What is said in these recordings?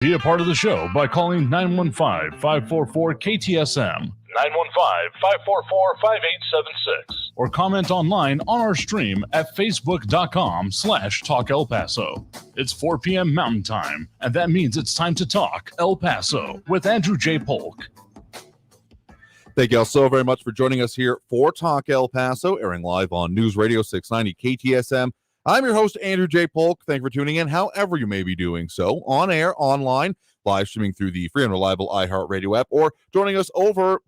Be a part of the show by calling 915-544-KTSM, 915-544-5876, or comment online on our stream at facebook.com/Talk El Paso. It's 4 p.m. Mountain Time, and that means it's time to talk El Paso with Andrew J. Polk. Thank you all so very much for joining us here for Talk El Paso, airing live on News Radio 690 KTSM. I'm your host, Andrew J. Polk. Thank you for tuning in, however you may be doing so, on air, online, live streaming through the free and reliable iHeartRadio app, or joining us over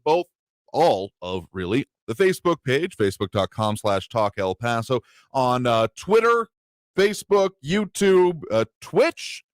all of the Facebook page, facebook.com/Talk El Paso, on Twitter, Facebook, YouTube, Twitch.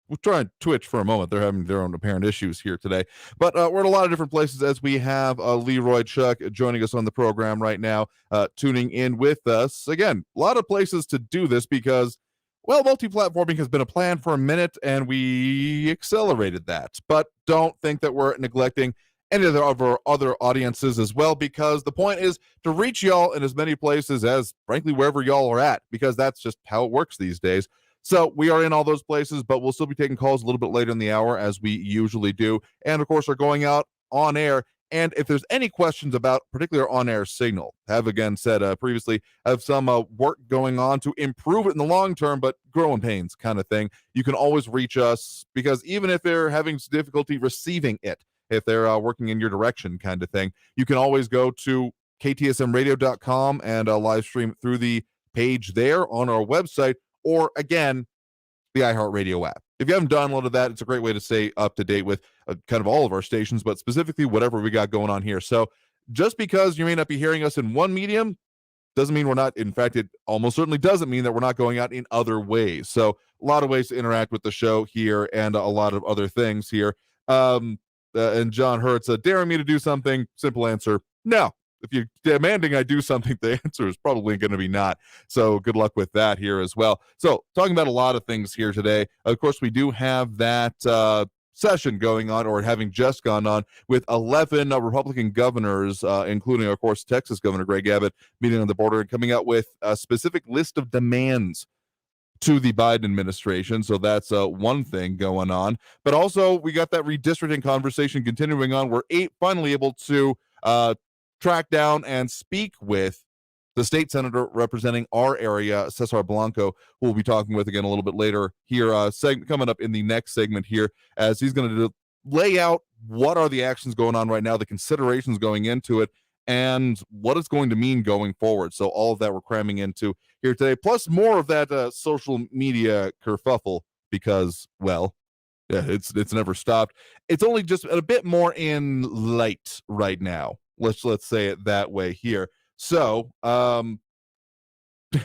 We'll try Twitch for a moment. They're having their own apparent issues here today. But we're in a lot of different places as we have Leroy Chuck joining us on the program right now, tuning in with us. Again, a lot of places to do this because, well, multi-platforming has been a plan for a minute, and we accelerated that. But don't think that we're neglecting any of our other audiences as well, because the point is to reach y'all in as many places as, frankly, wherever y'all are at, because that's just how it works these days. So we are in all those places, but we'll still be taking calls a little bit later in the hour, as we usually do. And, of course, are going out on air. And if there's any questions about particular on-air signal, have again said previously, have some work going on to improve it in the long term, but growing pains kind of thing, you can always reach us, because even if they're having difficulty receiving it, if they're working in your direction kind of thing, you can always go to ktsmradio.com and live stream through the page there on our website, or again, the iHeartRadio app. If you haven't downloaded that, it's a great way to stay up to date with kind of all of our stations, but specifically whatever we got going on here. So just because you may not be hearing us in one medium doesn't mean we're not. In fact, it almost certainly doesn't mean that we're not going out in other ways. So a lot of ways to interact with the show here, and a lot of other things here. And John Hertz, daring me to do something, simple answer, no. If you're demanding I do something, the answer is probably going to be not. So good luck with that here as well. So talking about a lot of things here today. Of course, we do have that session going on, or having just gone on, with 11 Republican governors, including, of course, Texas Governor Greg Abbott, meeting on the border and coming out with a specific list of demands to the Biden administration. So that's one thing going on. But also, we got that redistricting conversation continuing on. We're finally able to track down and speak with the state senator representing our area, Cesar Blanco, who we'll be talking with again a little bit later here, coming up in the next segment here, as he's going to lay out what are the actions going on right now, the considerations going into it, and what it's going to mean going forward. So all of that we're cramming into here today, plus more of that social media kerfuffle, because, well, yeah, it's never stopped. It's only just a bit more in light right now. Let's say it that way here. So, John Hertz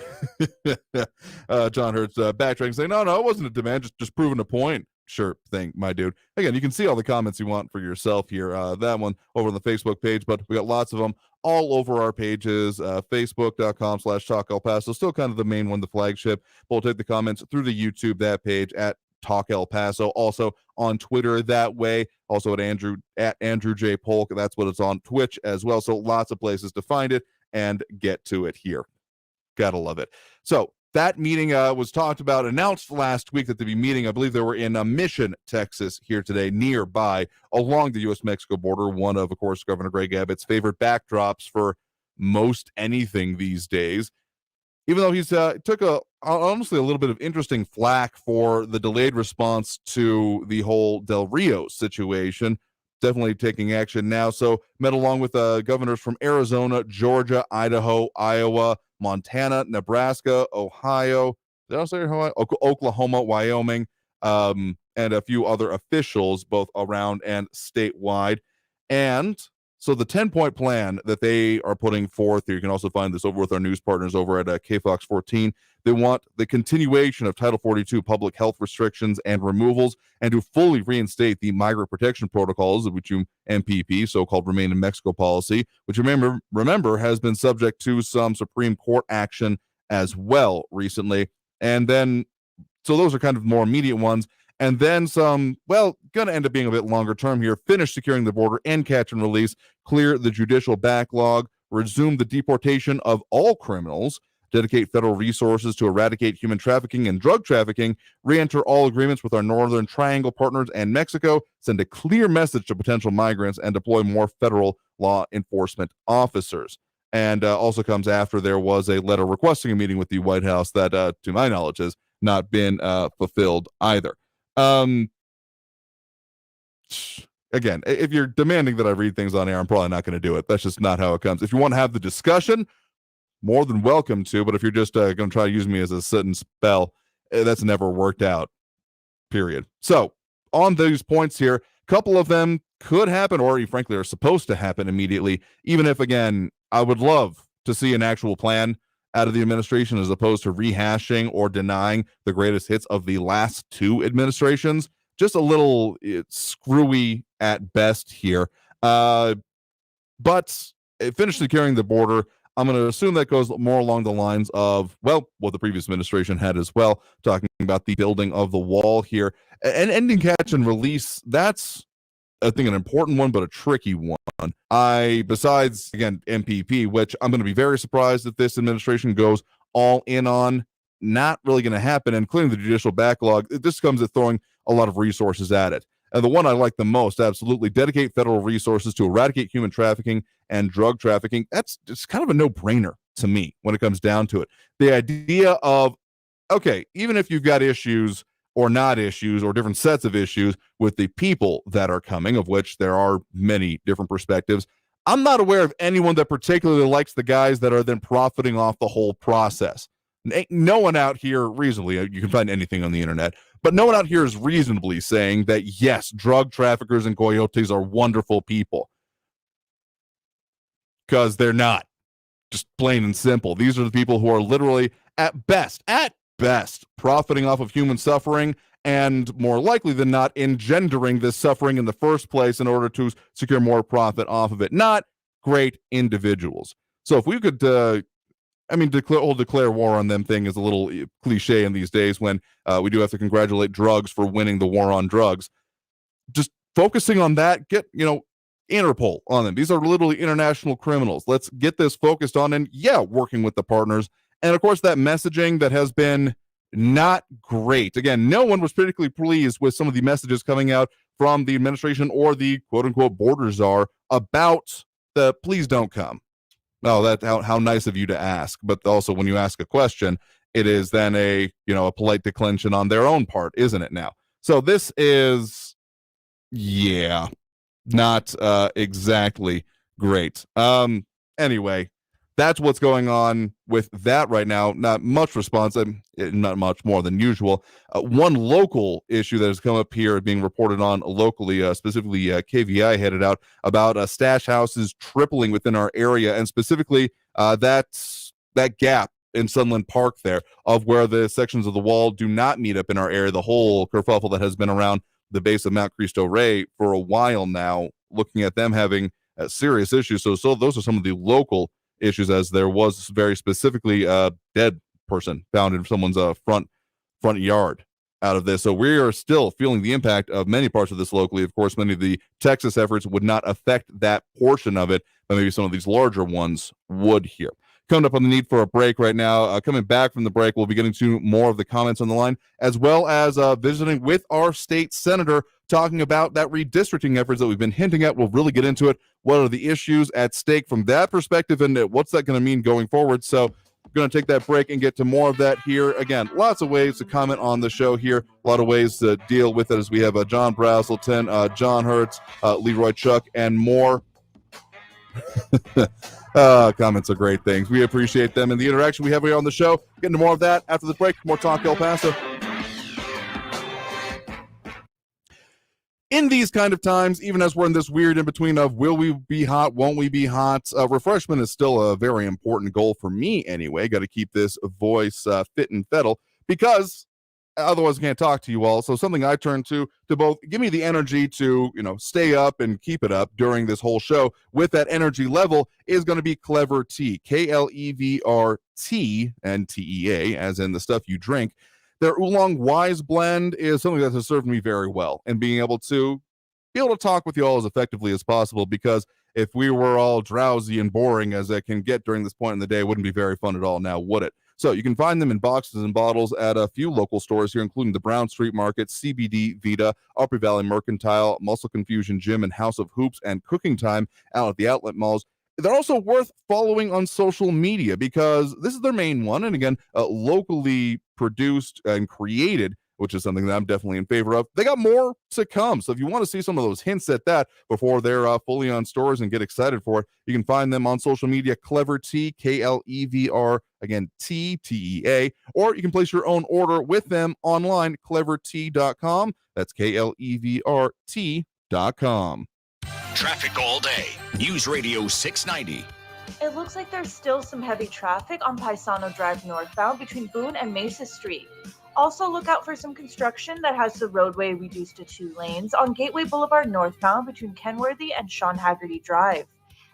backtracking, saying, no, it wasn't a demand, just proving a point. Sure thing, my dude. Again, you can see all the comments you want for yourself here. That one over on the Facebook page, but we got lots of them all over our pages. Facebook.com/Talk El Paso, still kind of the main one, the flagship. We'll take the comments through the YouTube, that page at Talk El Paso, also on Twitter that way, also at Andrew J. Polk. That's what it's on Twitch as well. So lots of places to find it and get to it here. Gotta love it. So that meeting was talked about, announced last week that they'd be meeting. I believe they were in Mission, Texas here today, nearby, along the U.S.-Mexico border. One of course, Governor Greg Abbott's favorite backdrops for most anything these days. Even though he's took honestly a little bit of interesting flack for the delayed response to the whole Del Rio situation, definitely taking action now. So met along with governors from Arizona, Georgia, Idaho, Iowa, Montana, Nebraska, Ohio, did I say Ohio? Oklahoma, Wyoming, and a few other officials, both around and statewide. And so the 10-point plan that they are putting forth here, you can also find this over with our news partners over at KFOX 14. They want the continuation of Title 42 public health restrictions and removals, and to fully reinstate the migrant protection protocols, which MPP, so-called Remain in Mexico policy, which remember has been subject to some Supreme Court action as well recently. And then, so those are kind of more immediate ones. And then some, well, going to end up being a bit longer term here. Finish securing the border and catch and release, clear the judicial backlog, resume the deportation of all criminals, dedicate federal resources to eradicate human trafficking and drug trafficking, re-enter all agreements with our Northern Triangle partners and Mexico, send a clear message to potential migrants, and deploy more federal law enforcement officers. And also comes after there was a letter requesting a meeting with the White House that, to my knowledge, has not been fulfilled either. Again, if you're demanding that I read things on air, I'm probably not going to do it. That's just not how it comes. If you want to have the discussion, more than welcome to. But if you're just going to try to use me as a sit and spell, that's never worked out, period. So on these points here, a couple of them could happen, or frankly are supposed to happen immediately, even if, again, I would love to see an actual plan out of the administration as opposed to rehashing or denying the greatest hits of the last two administrations. Just a little screwy at best here. But finish securing the border, I'm going to assume that goes more along the lines of, well, what the previous administration had as well, talking about the building of the wall here. And ending catch and release, that's, I think, an important one, but a tricky one. Besides, again, MPP, which I'm going to be very surprised if this administration goes all in on, not really going to happen. And clearing the judicial backlog, this comes at throwing a lot of resources at it. And the one I like the most, absolutely, dedicate federal resources to eradicate human trafficking and drug trafficking. That's just kind of a no-brainer to me when it comes down to it. The idea of, okay, even if you've got issues or not issues or different sets of issues with the people that are coming, of which there are many different perspectives, I'm not aware of anyone that particularly likes the guys that are then profiting off the whole process. No one out here reasonably, you can find anything on the internet, but no one out here is reasonably saying that, yes, drug traffickers and coyotes are wonderful people. Because they're not. Just plain and simple. These are the people who are literally, at best, profiting off of human suffering, and more likely than not, engendering this suffering in the first place in order to secure more profit off of it. Not great individuals. So if we could, declare war on them thing is a little cliche in these days when we do have to congratulate drugs for winning the war on drugs. Just focusing on that, get, Interpol on them. These are literally international criminals. Let's get this focused on, and working with the partners. And of course, that messaging that has been not great. Again, no one was particularly pleased with some of the messages coming out from the administration or the quote-unquote border czar about the please don't come. Oh, that how nice of you to ask. But also when you ask a question, it is then a polite declension on their own part, isn't it now? So this is, not exactly great. Anyway, that's what's going on with that right now. Not much response, not much more than usual. One local issue that has come up here being reported on locally, specifically KVI headed out about stash houses tripling within our area, and specifically that gap in Sunland Park there of where the sections of the wall do not meet up in our area, the whole kerfuffle that has been around the base of Mount Cristo Rey for a while now, looking at them having serious issues. So those are some of the local issues, as there was very specifically a dead person found in someone's front yard out of this. So we are still feeling the impact of many parts of this locally. Of course, many of the Texas efforts would not affect that portion of it, but maybe some of these larger ones would here. Coming up on the need for a break right now. Coming back from the break, we'll be getting to more of the comments on the line, as well as visiting with our state senator, talking about that redistricting efforts that we've been hinting at. We'll really get into it. What are the issues at stake from that perspective, and what's that going to mean going forward? So we're going to take that break and get to more of that here. Again, lots of ways to comment on the show here, a lot of ways to deal with it, as we have John Brazelton, John Hertz, Leroy Chuck, and more. Comments are great things. We appreciate them and the interaction we have here on the show. Getting to more of that after the break. More Talk El Paso. In these kind of times, even as we're in this weird in between of will we be hot, won't we be hot, refreshment is still a very important goal for me anyway. Got to keep this voice fit and fettle, because otherwise I can't talk to you all. So something I turn to both give me the energy to, stay up and keep it up during this whole show with that energy level is going to be Clever Tea, KLEVRT, and TEA, as in the stuff you drink. Their Oolong Wise blend is something that has served me very well, and being able to be able to talk with you all as effectively as possible, because if we were all drowsy and boring as it can get during this point in the day, it wouldn't be very fun at all now, would it? So you can find them in boxes and bottles at a few local stores here, including the Brown Street Market, CBD, Vita, Upper Valley Mercantile, Muscle Confusion Gym, and House of Hoops and Cooking Time out at the outlet malls. They're also worth following on social media because this is their main one. And again, locally produced and created, which is something that I'm definitely in favor of. They got more to come. So if you want to see some of those hints at that before they're fully on stores and get excited for it, you can find them on social media, Clever Tea, KLEVR, again, TTEA, or you can place your own order with them online, clevertea.com. That's KLEVRT.com. Traffic all day. News Radio 690. It looks like there's still some heavy traffic on Paisano Drive northbound between Boone and Mesa Street. Also, look out for some construction that has the roadway reduced to 2 lanes on Gateway Boulevard northbound between Kenworthy and Sean Haggerty Drive.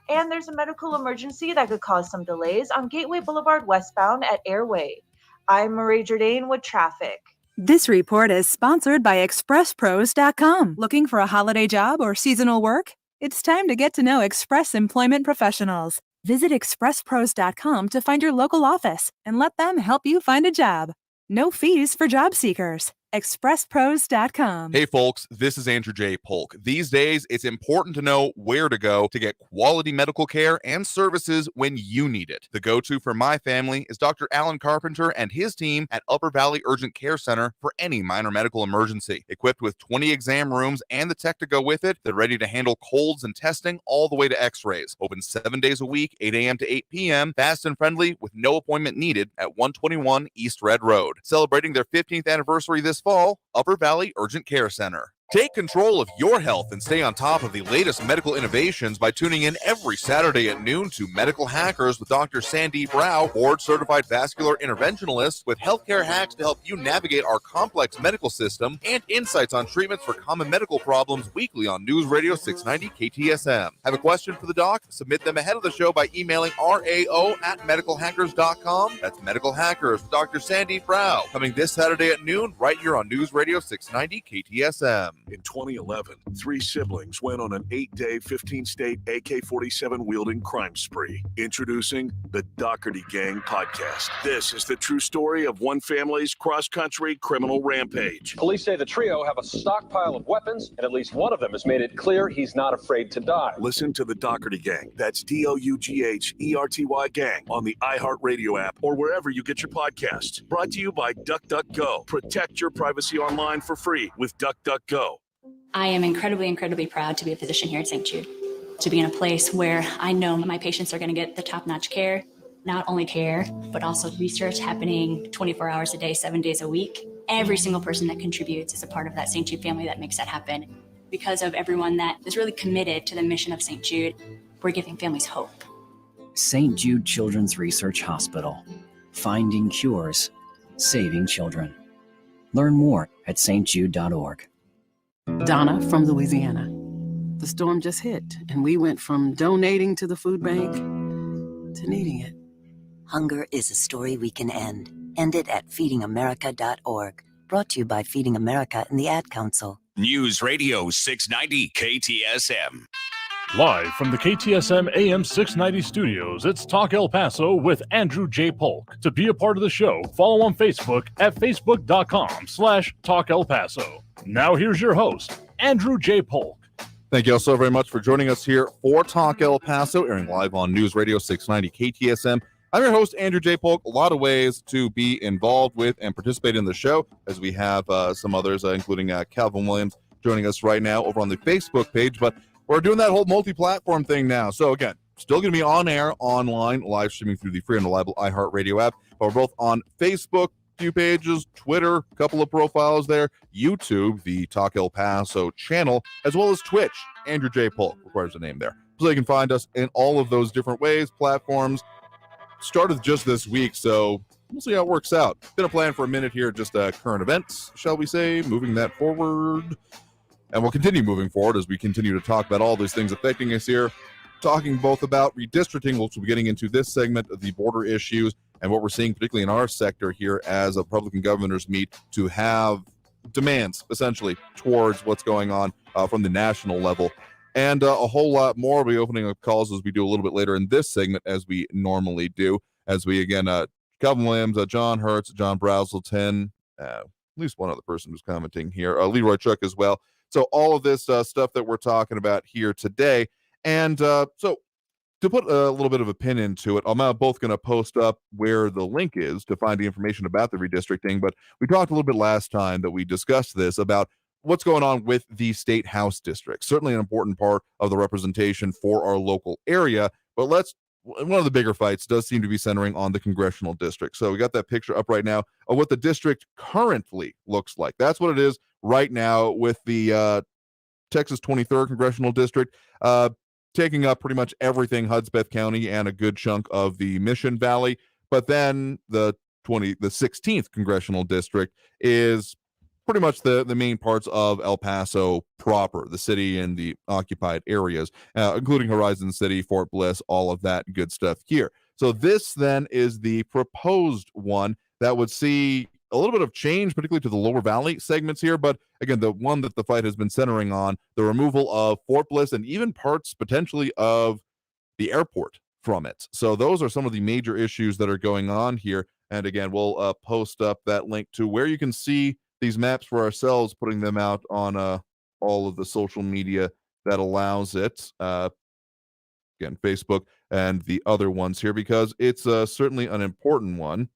And there's a medical emergency that could cause some delays on Gateway Boulevard westbound at Airway. I'm Marie Jourdain with traffic. This report is sponsored by ExpressPros.com. Looking for a holiday job or seasonal work? It's time to get to know Express Employment Professionals. Visit ExpressPros.com to find your local office and let them help you find a job. No fees for job seekers. ExpressPros.com. Hey folks, this is Andrew J. Polk. These days, it's important to know where to go to get quality medical care and services when you need it. The go-to for my family is Dr. Alan Carpenter and his team at Upper Valley Urgent Care Center for any minor medical emergency. Equipped with 20 exam rooms and the tech to go with it, they're ready to handle colds and testing all the way to x-rays. Open 7 days a week, 8 a.m. to 8 p.m., fast and friendly with no appointment needed at 121 East Red Road. Celebrating their 15th anniversary this fall, Upper Valley Urgent Care Center. Take control of your health and stay on top of the latest medical innovations by tuning in every Saturday at noon to Medical Hackers with Dr. Sandeep Rao, board-certified vascular interventionalist with healthcare hacks to help you navigate our complex medical system and insights on treatments for common medical problems weekly on News Radio 690 KTSM. Have a question for the doc? Submit them ahead of the show by emailing rao@medicalhackers.com. That's Medical Hackers with Dr. Sandeep Rao. Coming this Saturday at noon right here on News Radio 690 KTSM. In 2011, 3 siblings went on an 8-day, 15-state AK-47 wielding crime spree. Introducing the Doherty Gang podcast. This is the true story of one family's cross-country criminal rampage. Police say the trio have a stockpile of weapons, and at least one of them has made it clear he's not afraid to die. Listen to the Doherty Gang. That's DOUGHERTY Gang on the iHeartRadio app or wherever you get your podcasts. Brought to you by DuckDuckGo. Protect your privacy online for free with DuckDuckGo. I am incredibly proud to be a physician here at St. Jude, to be in a place where I know my patients are going to get the top-notch care, not only care, but also research happening 24 hours a day, 7 days a week. Every single person that contributes is a part of that St. Jude family that makes that happen. Because of everyone that is really committed to the mission of St. Jude, we're giving families hope. St. Jude Children's Research Hospital. Finding cures, saving children. Learn more at stjude.org. Donna from Louisiana. The storm just hit, and we went from donating to the food bank to needing it. Hunger is a story we can end. End it at feedingamerica.org. Brought to you by Feeding America and the Ad Council. News Radio 690 KTSM. Live from the KTSM AM 690 studios, it's Talk El Paso with Andrew J. Polk. To be a part of the show, follow on Facebook at facebook.com/Talk El Paso. Now here's your host, Andrew J. Polk. Thank you all so very much for joining us here for Talk El Paso, airing live on News Radio 690 KTSM. I'm your host, Andrew J. Polk. A lot of ways to be involved with and participate in the show, as we have some others, including Calvin Williams, joining us right now over on the Facebook page. But we're doing that whole multi-platform thing now. So again, still going to be on air, online, live streaming through the free and reliable iHeartRadio app. But we're both on Facebook, few pages, Twitter, a couple of profiles there, YouTube, the Talk El Paso channel, as well as Twitch. Andrew J. Polk requires a name there. So you can find us in all of those different ways, platforms. Started just this week, so we'll see how it works out. Been a plan for a minute here, just current events, shall we say, moving that forward. And we'll continue moving forward as we continue to talk about all these things affecting us here, talking both about redistricting, which we'll be getting into this segment of the border issues, and what we're seeing, particularly in our sector here, as Republican governors meet to have demands, essentially, towards what's going on from the national level. And a whole lot more. We'll be opening up calls as we do a little bit later in this segment, as we normally do. As we, again, Calvin Williams, John Hertz, John Brazelton, at least one other person who's commenting here, Leroy Chuck as well. So all of this stuff that we're talking about here today. And so to put a little bit of a pin into it, I'm both going to post up where the link is to find the information about the redistricting. But we talked a little bit last time that we discussed this about what's going on with the state house district. Certainly an important part of the representation for our local area. But one of the bigger fights does seem to be centering on the congressional district. So we got that picture up right now of what the district currently looks like. That's what it is right now, with the Texas 23rd congressional district taking up pretty much everything Hudspeth County and a good chunk of the Mission Valley. But then the 16th congressional district is pretty much the main parts of El Paso proper, the city and the occupied areas, including Horizon City, Fort Bliss, all of that good stuff here. So this then is the proposed one that would see a little bit of change, particularly to the lower valley segments here. But again, the one that the fight has been centering on, the removal of Fort Bliss and even parts potentially of the airport from it. So those are some of the major issues that are going on here. And again, we'll post up that link to where you can see these maps for ourselves, putting them out on all of the social media that allows it. Again, Facebook and the other ones here, because it's certainly an important one.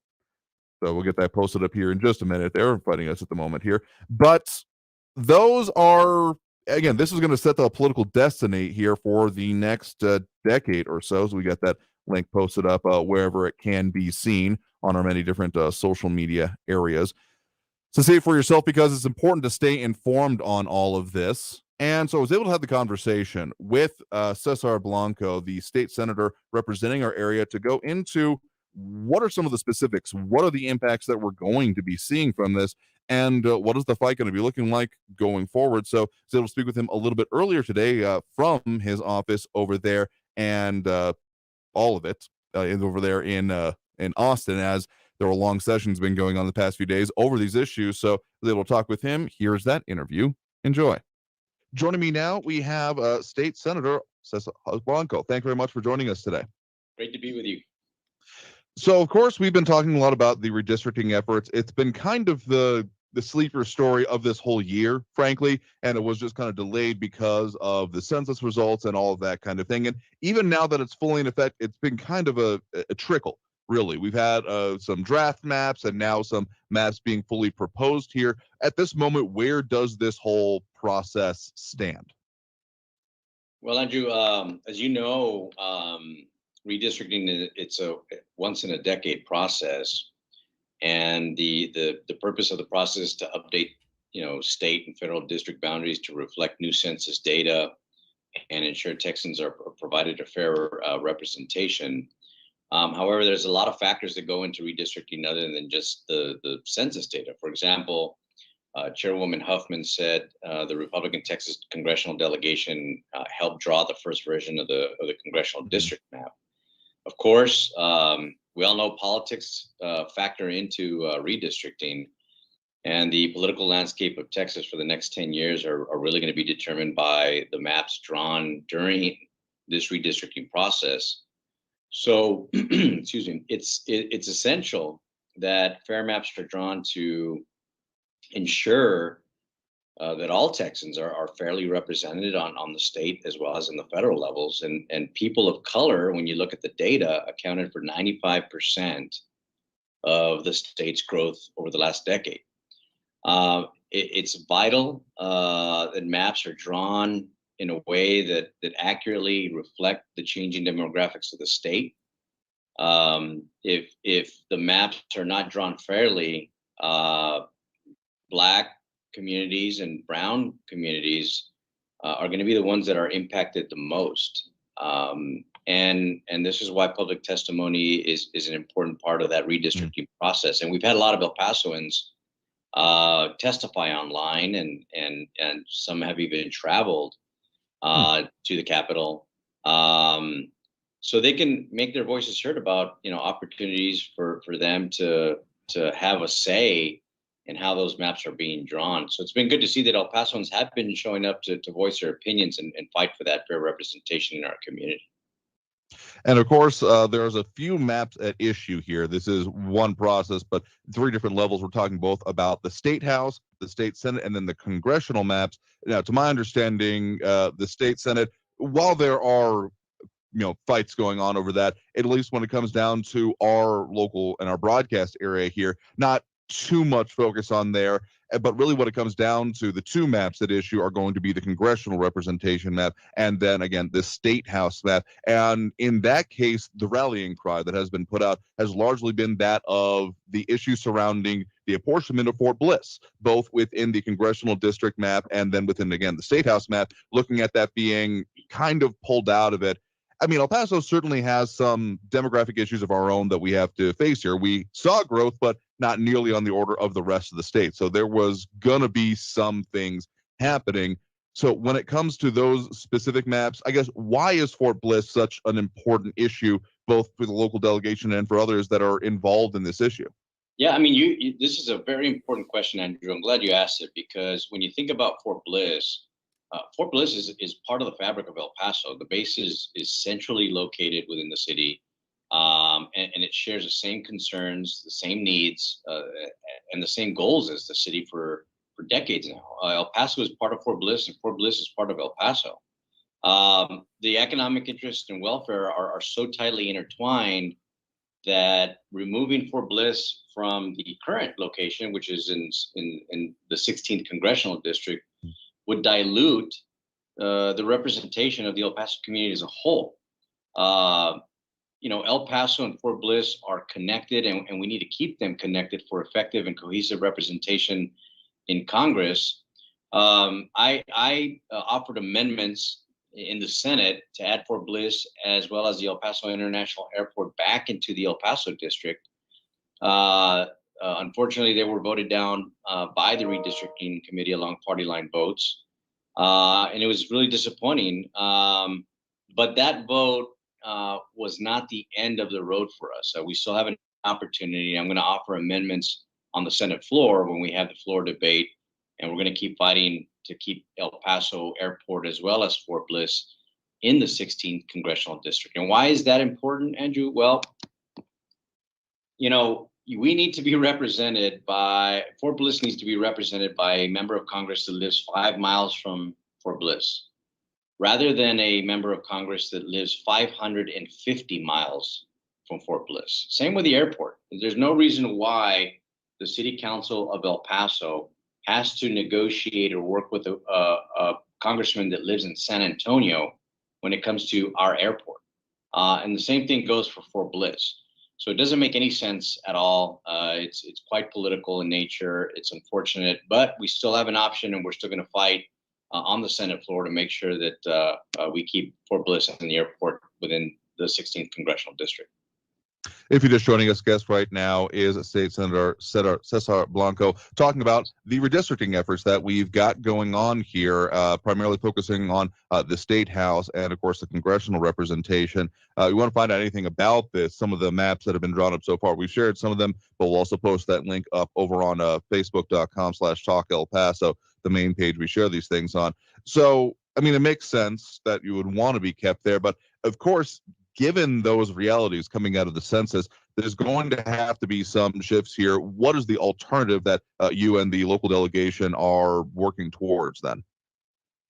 So we'll get that posted up here in just a minute. They're fighting us at the moment here. But those are, again, this is going to set the political destiny here for the next decade or so. So we got that link posted up wherever it can be seen on our many different social media areas. So see it for yourself, because it's important to stay informed on all of this. And so I was able to have the conversation with Cesar Blanco, the state senator representing our area, to go into what are some of the specifics, what are the impacts that we're going to be seeing from this, and what is the fight going to be looking like going forward. So I was able to speak with him a little bit earlier today from his office over there, and all of it is over there in Austin, as there were long sessions been going on the past few days over these issues. So I was able to talk with him. Here's that interview. Enjoy. Joining me now, we have State Senator Cesar Blanco. Thank you very much for joining us today. Great to be with you. So, of course, we've been talking a lot about the redistricting efforts. It's been kind of the sleeper story of this whole year, frankly, and it was just kind of delayed because of the census results and all of that kind of thing. And even now that it's fully in effect, it's been kind of a trickle. Really, we've had some draft maps and now some maps being fully proposed here. At this moment, where does this whole process stand? Well, Andrew, as you know, redistricting, it's a once in a decade process, and the purpose of the process is to update, state and federal district boundaries to reflect new census data and ensure Texans are provided a fair representation. However, there's a lot of factors that go into redistricting other than just the census data. For example, Chairwoman Huffman said the Republican Texas congressional delegation helped draw the first version of the congressional district map. Of course, we all know politics factor into redistricting, and the political landscape of Texas for the next 10 years are really going to be determined by the maps drawn during this redistricting process. So, excuse me, it's essential that fair maps are drawn to ensure that all Texans are fairly represented on the state as well as in the federal levels. And people of color, when you look at the data, accounted for 95% of the state's growth over the last decade. It's vital that maps are drawn in a way that accurately reflect the changing demographics of the state. If the maps are not drawn fairly, Black communities and brown communities are going to be the ones that are impacted the most. And this is why public testimony is an important part of that redistricting process. And we've had a lot of El Pasoans testify online, and some have even traveled to the Capitol, so they can make their voices heard about opportunities for them to have a say and how those maps are being drawn. So it's been good to see that El Pasoans have been showing up to voice their opinions and fight for that fair representation in our community. And of course, there's a few maps at issue here. This is one process, but 3 different levels. We're talking both about the state house, the state senate, and then the congressional maps. Now, to my understanding, the state senate, while there are fights going on over that, at least when it comes down to our local and our broadcast area here, not too much focus on there. But really what it comes down to, the 2 maps at issue are going to be the congressional representation map and then again the state house map. And in that case, the rallying cry that has been put out has largely been that of the issue surrounding the apportionment of Fort Bliss, both within the congressional district map and then within, again, the state house map, looking at that being kind of pulled out of it. I mean, El Paso certainly has some demographic issues of our own that we have to face here. We saw growth, but not nearly on the order of the rest of the state. So there was going to be some things happening. So when it comes to those specific maps, I guess, why is Fort Bliss such an important issue, both for the local delegation and for others that are involved in this issue? Yeah, I mean, you this is a very important question, Andrew. I'm glad you asked it, because when you think about Fort Bliss is part of the fabric of El Paso. The base is centrally located within the city, and it shares the same concerns, the same needs, and the same goals as the city for decades now. El Paso is part of Fort Bliss, and Fort Bliss is part of El Paso. The economic interest and welfare are so tightly intertwined that removing Fort Bliss from the current location, which is in the 16th congressional district, would dilute the representation of the El Paso community as a whole. El Paso and Fort Bliss are connected, and we need to keep them connected for effective and cohesive representation in Congress. I offered amendments in the Senate to add Fort Bliss as well as the El Paso International Airport back into the El Paso district. Unfortunately, they were voted down by the redistricting committee along party line votes. And it was really disappointing. But that vote was not the end of the road for us. We still have an opportunity. I'm going to offer amendments on the Senate floor when we have the floor debate. And we're going to keep fighting to keep El Paso Airport as well as Fort Bliss in the 16th congressional district. And why is that important, Andrew? Well, we need to be represented by, Fort Bliss needs to be represented by a member of Congress that lives 5 miles from Fort Bliss, rather than a member of Congress that lives 550 miles from Fort Bliss. Same with the airport. There's no reason why the City Council of El Paso has to negotiate or work with a congressman that lives in San Antonio when it comes to our airport. And the same thing goes for Fort Bliss. So it doesn't make any sense at all. It's quite political in nature. It's unfortunate, but we still have an option, and we're still going to fight on the Senate floor to make sure that we keep Fort Bliss and the airport within the 16th congressional district. If you're just joining us, guest right now is State Senator Cesar Blanco, talking about the redistricting efforts that we've got going on here, primarily focusing on the State House and, of course, the congressional representation. You want to find out anything about this, some of the maps that have been drawn up so far. We've shared some of them, but we'll also post that link up over on facebook.com/TalkElPaso, the main page we share these things on. So, I mean, it makes sense that you would want to be kept there, but of course, given those realities coming out of the census, there's going to have to be some shifts here. What is the alternative that you and the local delegation are working towards then?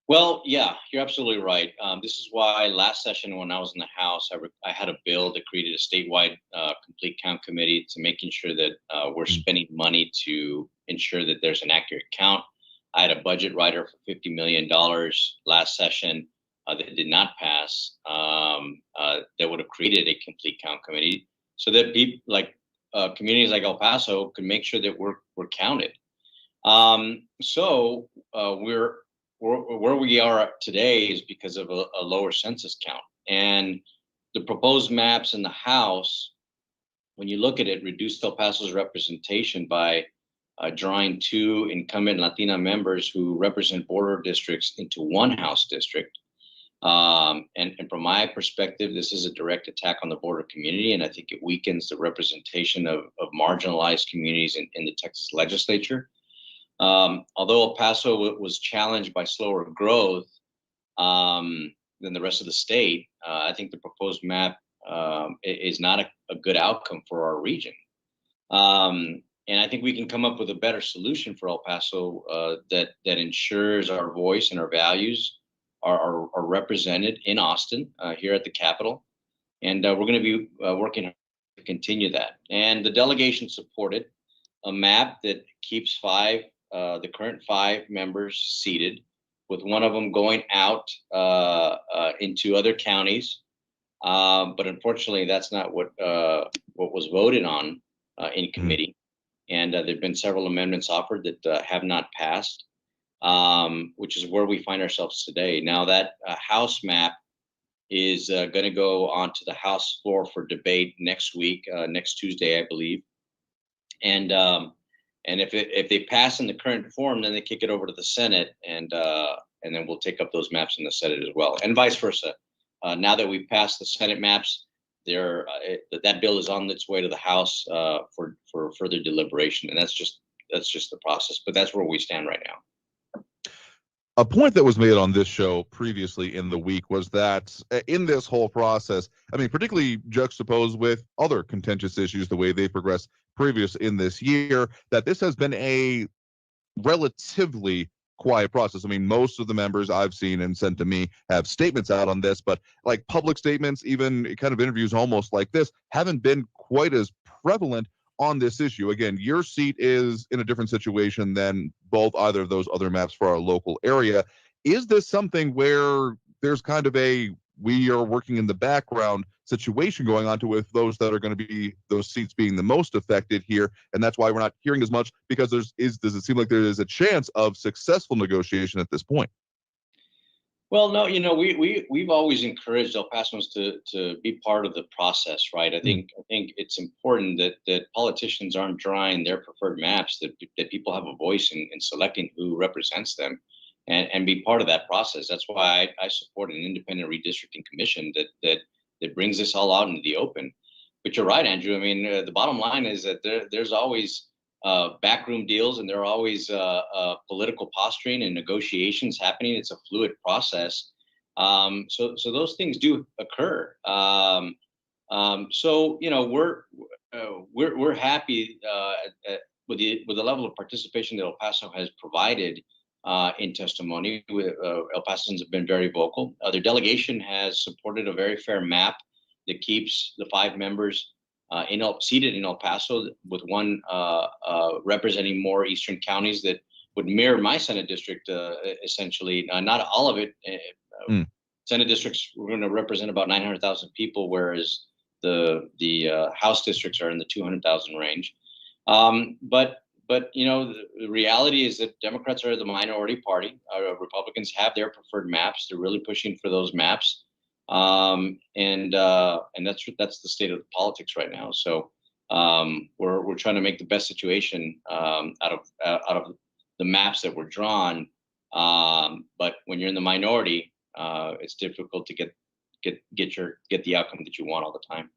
Well, yeah, you're absolutely right. This is why last session when I was in the House, I had a bill that created a statewide complete count committee to making sure that we're spending money to ensure that there's an accurate count. I had a budget rider for $50 million last session that did not pass, that would have created a complete count committee so that people like communities like El Paso could make sure that we're counted. So where we are today is because of a lower census count, and the proposed maps in the House, when you look at it, reduced El Paso's representation by drawing 2 incumbent Latina members who represent border districts into one House district. And from my perspective, this is a direct attack on the border community, and I think it weakens the representation of marginalized communities in the Texas legislature. Although El Paso was challenged by slower growth than the rest of the state, I think the proposed map is not a good outcome for our region. And I think we can come up with a better solution for El Paso that ensures our voice and our values are represented in Austin here at the Capitol. And we're going to be working to continue that. And the delegation supported a map that keeps the current 5 members seated, with one of them going out into other counties. But unfortunately, that's not what was voted on in committee. And there have been several amendments offered that have not passed, which is where we find ourselves today. Now that House map is going to go onto the House floor for debate next week, next Tuesday, I believe. And if they pass in the current form, then they kick it over to the Senate, and then we'll take up those maps in the Senate as well, and vice versa. Now that we've passed the Senate maps, that bill is on its way to the House for further deliberation, and that's just the process. But that's where we stand right now. A point that was made on this show previously in the week was that in this whole process, I mean, particularly juxtaposed with other contentious issues, the way they progressed previous in this year, that this has been a relatively quiet process. I mean, most of the members I've seen and sent to me have statements out on this, but like public statements, even kind of interviews almost like this, haven't been quite as prevalent on this issue. Again, your seat is in a different situation than either of those other maps for our local area. Is this something where there's kind of we are working in the background situation going on to with those that are going to be those seats being the most affected here, and that's why we're not hearing as much, because does it seem like there is a chance of successful negotiation at this point? Well, no, we've always encouraged El Pasoans to be part of the process, right? I think it's important that politicians aren't drawing their preferred maps, that people have a voice in selecting who represents them, and be part of that process. That's why I support an independent redistricting commission that brings this all out into the open. But you're right, Andrew. I mean, the bottom line is that there's always backroom deals, and there are always political posturing and negotiations happening. It's a fluid process. So those things do occur. So we're happy with the level of participation that El Paso has provided in testimony. El Pasoans have been very vocal. Their delegation has supported a very fair map that keeps the 5 members seated in El Paso, with one representing more eastern counties that would mirror my Senate district, essentially. Not all of it. Senate districts were going to represent about 900,000 people, whereas the House districts are in the 200,000 range. But the reality is that Democrats are the minority party. Republicans have their preferred maps. They're really pushing for those maps. And that's the state of the politics right now. So we're trying to make the best situation out of the maps that were drawn. But when you're in the minority, it's difficult to get the outcome that you want all the time.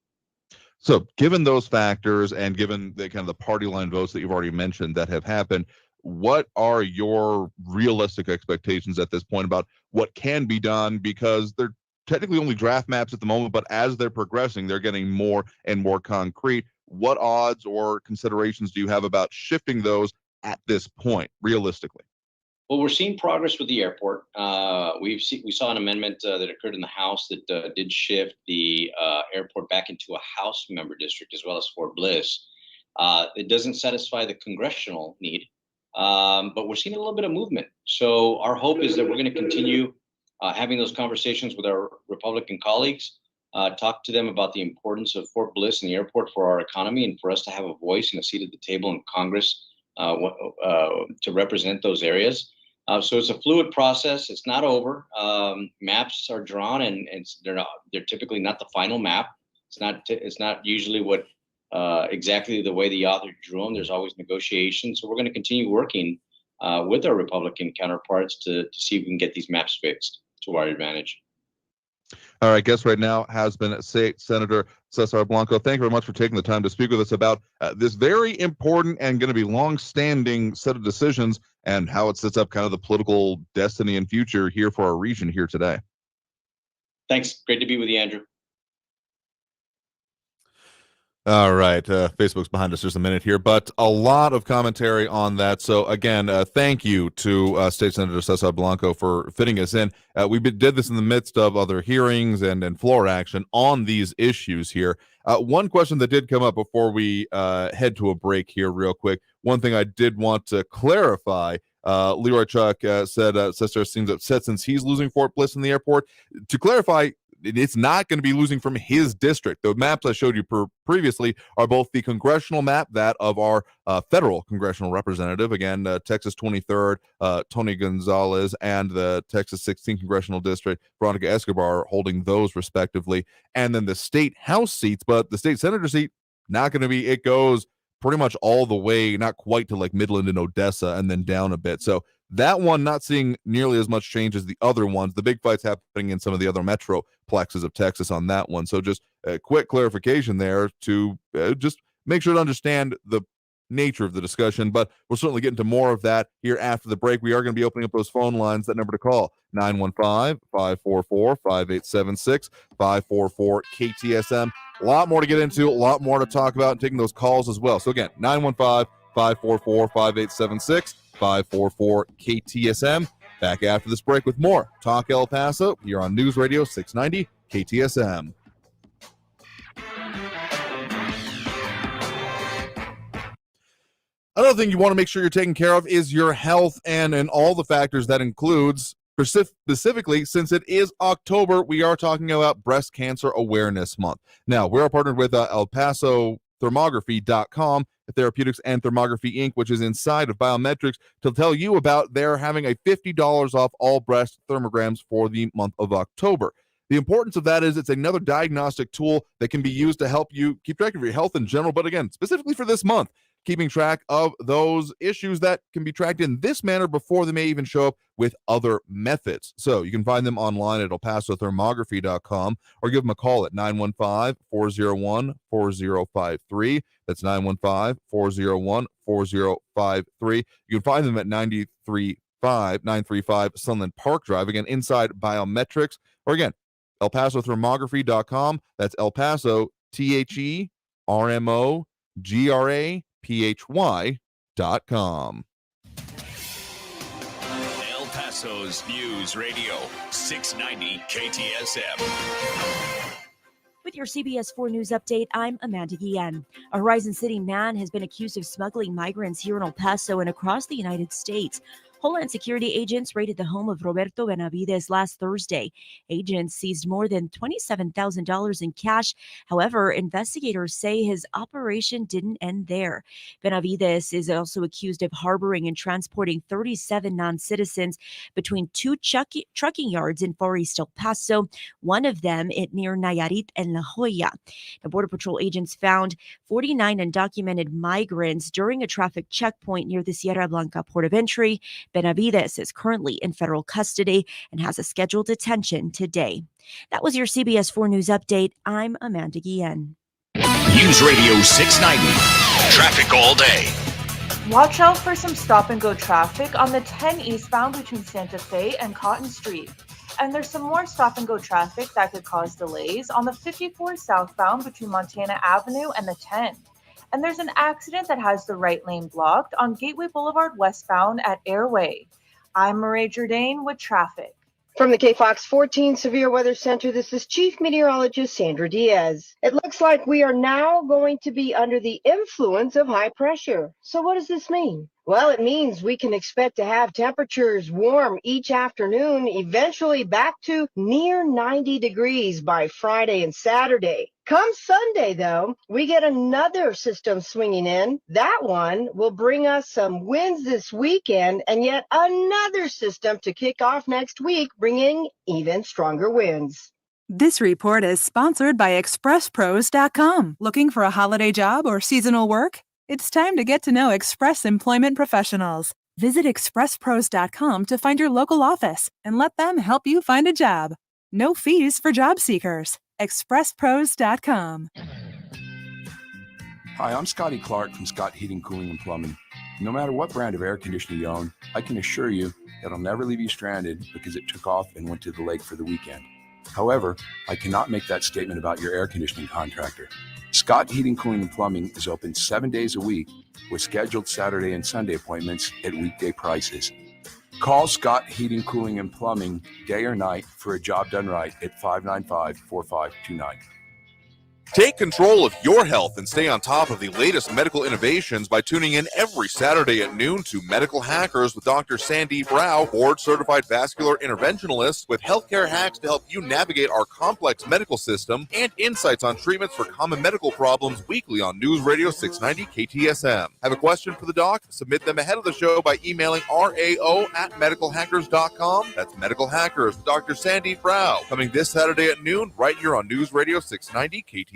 So given those factors, and given the kind of the party line votes that you've already mentioned that have happened, what are your realistic expectations at this point about what can be done? Because they're technically only draft maps at the moment, but as they're progressing, they're getting more and more concrete. What odds or considerations do you have about shifting those at this point, realistically? Well, we're seeing progress with the airport. We saw an amendment that occurred in the House that did shift the airport back into a House member district, as well as Fort Bliss. It doesn't satisfy the congressional need, but we're seeing a little bit of movement. So our hope is that we're going to continue having those conversations with our Republican colleagues, talk to them about the importance of Fort Bliss and the airport for our economy, and for us to have a voice and a seat at the table in Congress to represent those areas. So it's a fluid process. It's not over. Maps are drawn, and they're typically not the final map. It's not usually what exactly the way the author drew them. There's always negotiations. So we're going to continue working with our Republican counterparts to see if we can get these maps fixed to our advantage. All right, guest right now has been State Senator Cesar Blanco. Thank you very much for taking the time to speak with us about this very important and going to be long-standing set of decisions and how it sets up kind of the political destiny and future here for our region here today. Thanks. Great to be with you, Andrew. All right. Facebook's behind us just a minute here, but a lot of commentary on that. So again, thank you to State Senator Cesar Blanco for fitting us in. We did this in the midst of other hearings and floor action on these issues here. One question that did come up before we head to a break here real quick. One thing I did want to clarify, Leroy Chuck said Cesar seems upset since he's losing Fort Bliss in the airport. To clarify, it's not going to be losing from his district. The maps I showed you previously are both the congressional map, that of our federal congressional representative, again, Texas 23rd, Tony Gonzalez, and the Texas 16th congressional district, Veronica Escobar, holding those respectively. And then the state house seats, but the state senator seat, not going to be, it goes pretty much all the way, not quite to like Midland and Odessa, and then down a bit. So that one not seeing nearly as much change as the other ones. The big fight's happening in some of the other metroplexes of Texas on that one. So just a quick clarification there to just make sure to understand the nature of the discussion, but we'll certainly get into more of that here after the break. We are going to be opening up those phone lines, that number to call, 915-544-5876, 544-KTSM. A lot more to get into, a lot more to talk about, and taking those calls as well. So again, 915-544-5876, 544-KTSM. Back after this break with more Talk El Paso here on News Radio 690 KTSM. Another thing you want to make sure you're taking care of is your health and all the factors that includes. Specifically, since it is October, we are talking about Breast Cancer Awareness Month. Now, we're partnered with El Paso Thermography.com, Therapeutics and Thermography Inc., which is inside of Biometrics, to tell you about they're having a $50 off all breast thermograms for the month of October. The importance of that is it's another diagnostic tool that can be used to help you keep track of your health in general, but again, specifically for this month, keeping track of those issues that can be tracked in this manner before they may even show up with other methods. So you can find them online at elpasothermography.com or give them a call at 915-401-4053. That's 915-401-4053. You can find them at 935 Sunland Park Drive, again, inside Biometrics, or again, elpasothermography.com. That's El Paso, THERMOGRAPHY.com. El Paso's News Radio 690 KTSM. With your CBS 4 News update, I'm Amanda Guillen. A Horizon City man has been accused of smuggling migrants here in El Paso and across the United States. Homeland Security agents raided the home of Roberto Benavides last Thursday. Agents seized more than $27,000 in cash. However, investigators say his operation didn't end there. Benavides is also accused of harboring and transporting 37 non-citizens between two trucking yards in Far East El Paso, one of them near Nayarit and La Jolla. The Border Patrol agents found 49 undocumented migrants during a traffic checkpoint near the Sierra Blanca port of entry. Benavides is currently in federal custody and has a scheduled detention today. That was your CBS 4 News update. I'm Amanda Guillen. News Radio 690. Traffic all day. Watch out for some stop-and-go traffic on the 10 eastbound between Santa Fe and Cotton Street. And there's some more stop-and-go traffic that could cause delays on the 54 southbound between Montana Avenue and the 10. And there's an accident that has the right lane blocked on Gateway Boulevard westbound at Airway. I'm Marae Jourdain with traffic. From the KFOX 14 Severe Weather Center, this is Chief Meteorologist Sandra Diaz. It looks like we are now going to be under the influence of high pressure. So what does this mean? Well, it means we can expect to have temperatures warm each afternoon, eventually back to near 90 degrees by Friday and Saturday. Come Sunday, though, we get another system swinging in. That one will bring us some winds this weekend, and yet another system to kick off next week, bringing even stronger winds. This report is sponsored by ExpressPros.com. Looking for a holiday job or seasonal work? It's time to get to know Express Employment Professionals. Visit ExpressPros.com to find your local office and let them help you find a job. No fees for job seekers. ExpressPros.com. Hi, I'm Scotty Clark from Scott Heating, Cooling, and Plumbing. No matter what brand of air conditioner you own, I can assure you it'll never leave you stranded because it took off and went to the lake for the weekend. However, I cannot make that statement about your air conditioning contractor. Scott Heating, Cooling, and Plumbing is open 7 days a week with scheduled Saturday and Sunday appointments at weekday prices. Call Scott Heating, Cooling, and Plumbing day or night for a job done right at 595-4529. Take control of your health and stay on top of the latest medical innovations by tuning in every Saturday at noon to Medical Hackers with Dr. Sandeep Rao, board-certified vascular interventionalist, with healthcare hacks to help you navigate our complex medical system and insights on treatments for common medical problems weekly on News Radio 690 KTSM. Have a question for the doc? Submit them ahead of the show by emailing rao@medicalhackers.com. That's Medical Hackers with Dr. Sandeep Rao, coming this Saturday at noon right here on News Radio 690 KTSM.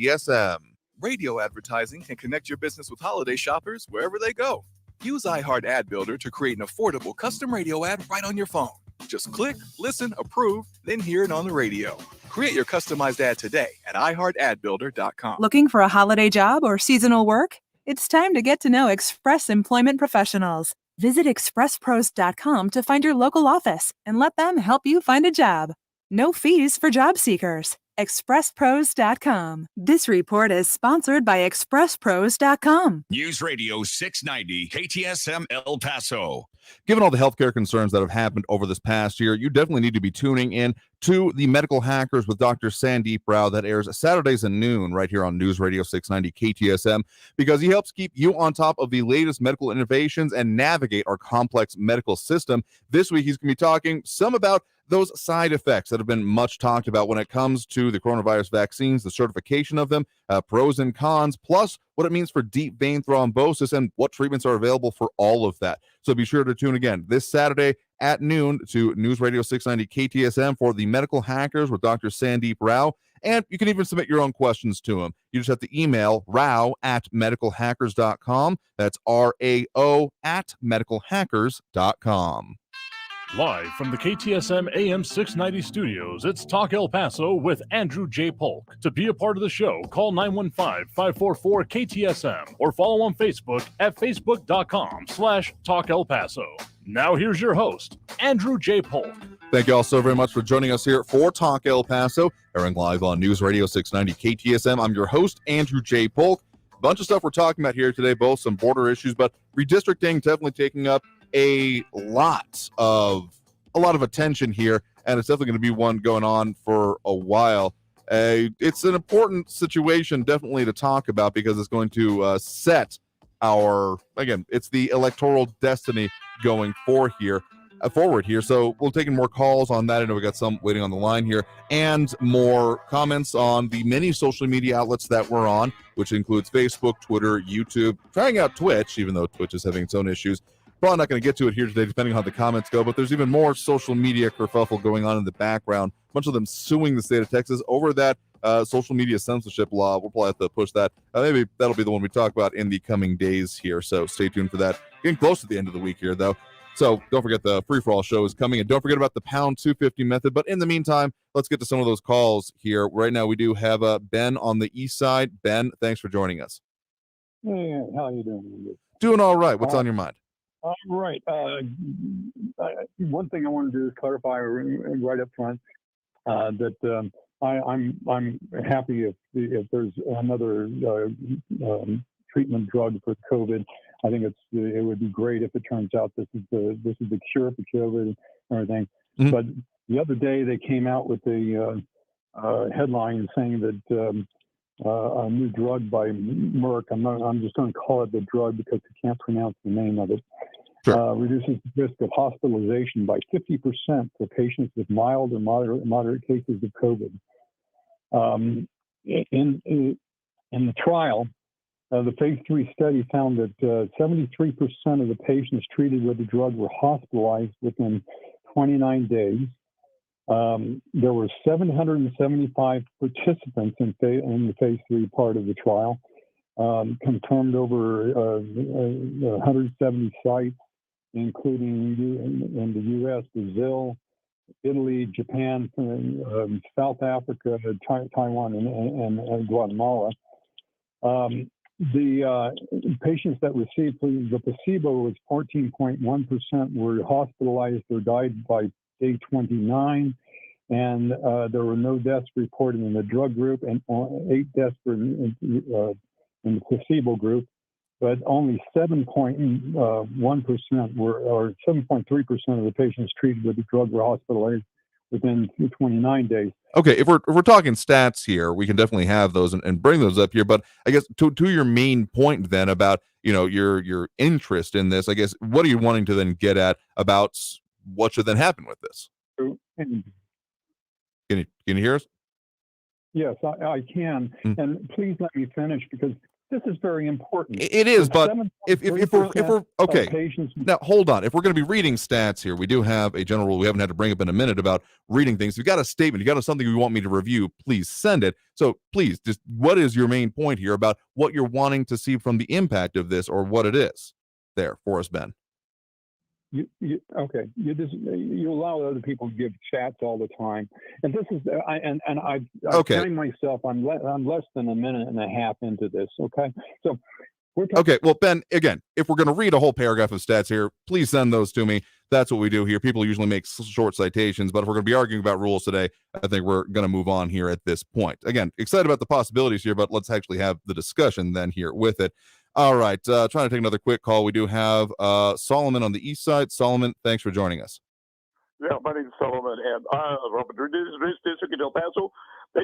Radio advertising can connect your business with holiday shoppers wherever they go. Use iHeart Ad Builder to create an affordable custom radio ad right on your phone. Just click, listen, approve, then hear it on the radio. Create your customized ad today at iHeartAdBuilder.com. Looking for a holiday job or seasonal work? It's time to get to know Express Employment Professionals. Visit ExpressPros.com to find your local office and let them help you find a job. No fees for job seekers. ExpressPros.com. This report is sponsored by ExpressPros.com. News Radio 690 KTSM El Paso. Given all the healthcare concerns that have happened over this past year, you definitely need to be tuning in to the Medical Hackers with Dr. Sandeep Rao that airs Saturdays at noon right here on News Radio 690 KTSM, because he helps keep you on top of the latest medical innovations and navigate our complex medical system. This week, he's going to be talking some about those side effects that have been much talked about when it comes to the coronavirus vaccines, the certification of them, pros and cons, plus what it means for deep vein thrombosis and what treatments are available for all of that. So be sure to tune again this Saturday at noon to News Radio 690 KTSM for the Medical Hackers with Dr. Sandeep Rao. And you can even submit your own questions to him. You just have to email rao@medicalhackers.com. That's RAO@medicalhackers.com. Live from the KTSM AM 690 studios, it's Talk El Paso with Andrew J. Polk. To be a part of the show, call 915-544-KTSM or follow on Facebook at facebook.com/Talk El Paso. Now here's your host, Andrew J. Polk. Thank you all so very much for joining us here for Talk El Paso, airing live on News Radio 690 KTSM. I'm your host, Andrew J. Polk. A bunch of stuff we're talking about here today, both some border issues, but redistricting definitely taking up a lot of attention here, and it's definitely going to be one going on for a while. It's an important situation definitely to talk about because it's going to set it's the electoral destiny going forward here. So we'll take in more calls on that. I know we got some waiting on the line here, and more comments on the many social media outlets that we're on, which includes Facebook, Twitter, YouTube, trying out Twitch, even though Twitch is having its own issues. Probably not going to get to it here today, depending on how the comments go, but there's even more social media kerfuffle going on in the background. A bunch of them suing the state of Texas over that social media censorship law. We'll probably have to push that. Maybe that'll be the one we talk about in the coming days here, so stay tuned for that. Getting close to the end of the week here, though. So don't forget the free-for-all show is coming, and don't forget about the pound 250 method. But in the meantime, let's get to some of those calls here. Right now, we do have Ben on the east side. Ben, thanks for joining us. Hey, how are you doing? Doing all right. What's on your mind? All right. One thing I want to do is clarify right up front that I'm happy if there's another treatment drug for COVID. I think it would be great if it turns out this is the cure for COVID and everything. Mm-hmm. But the other day they came out with a headline saying that a new drug by Merck. I'm just going to call it the drug because I can't pronounce the name of it. Sure. Reduces the risk of hospitalization by 50% for patients with mild or moderate cases of COVID. In the trial, the phase 3 study found that 73% of the patients treated with the drug were hospitalized within 29 days. There were 775 participants in the phase 3 part of the trial, confirmed over 170 sites, including in the U.S., Brazil, Italy, Japan, South Africa, Taiwan, and Guatemala. The patients that received the placebo was 14.1% were hospitalized or died by day 29, and there were no deaths reported in the drug group, and 8 deaths were in the placebo group. But only 7.1% or 7.3% of the patients treated with the drug were hospitalized within 29 days. Okay, if we're talking stats here, we can definitely have those and bring those up here. But I guess to your main point then about your interest in this, I guess what are you wanting to then get at about what should then happen with this? Can you hear us? Yes, I can. And please let me finish because this is very important. It is, but if we're okay, now hold on. If we're going to be reading stats here, we do have a general rule we haven't had to bring up in a minute about reading things. If you got a statement, you got something you want me to review, please send it. So please, just what is your main point here about what you're wanting to see from the impact of this or what it is there for us, Ben? Okay. You allow other people to give chats all the time, and this is I find myself I'm less than a minute and a half into this. Okay, so we're okay. Well, Ben, again, if we're going to read a whole paragraph of stats here, please send those to me. That's what we do here. People usually make short citations, but if we're going to be arguing about rules today, I think we're going to move on here at this point. Again, excited about the possibilities here, but let's actually have the discussion then here with it. All right, trying to take another quick call. We do have Solomon on the east side. Solomon, thanks for joining us. Yeah, my name is Solomon, and Robert, this district in El Paso, they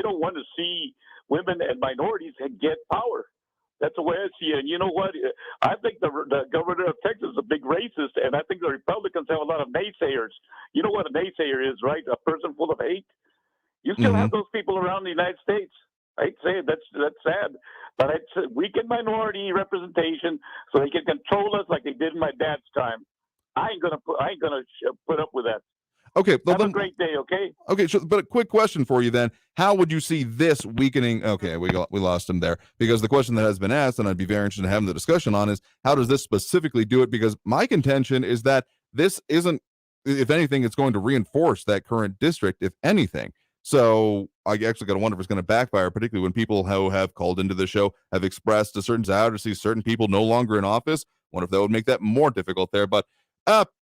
don't want to see women and minorities get power. That's the way I see it. And you know what? I think the governor of Texas is a big racist, and I think the Republicans have a lot of naysayers. You know what a naysayer is, right? A person full of hate. You still have those people around the United States. I'd say that's sad, but I'd weaken minority representation so they can control us like they did in my dad's time. I ain't gonna put up with that. Okay, well, have a great day. Okay. Okay, so, but a quick question for you then: how would you see this weakening? Okay, we lost him there because the question that has been asked, and I'd be very interested in having the discussion on, is how does this specifically do it? Because my contention is that this isn't, if anything, it's going to reinforce that current district, if anything. So I actually got to wonder if it's going to backfire, particularly when people who have called into the show have expressed a certain desire to see certain people no longer in office. Wonder if that would make that more difficult there. But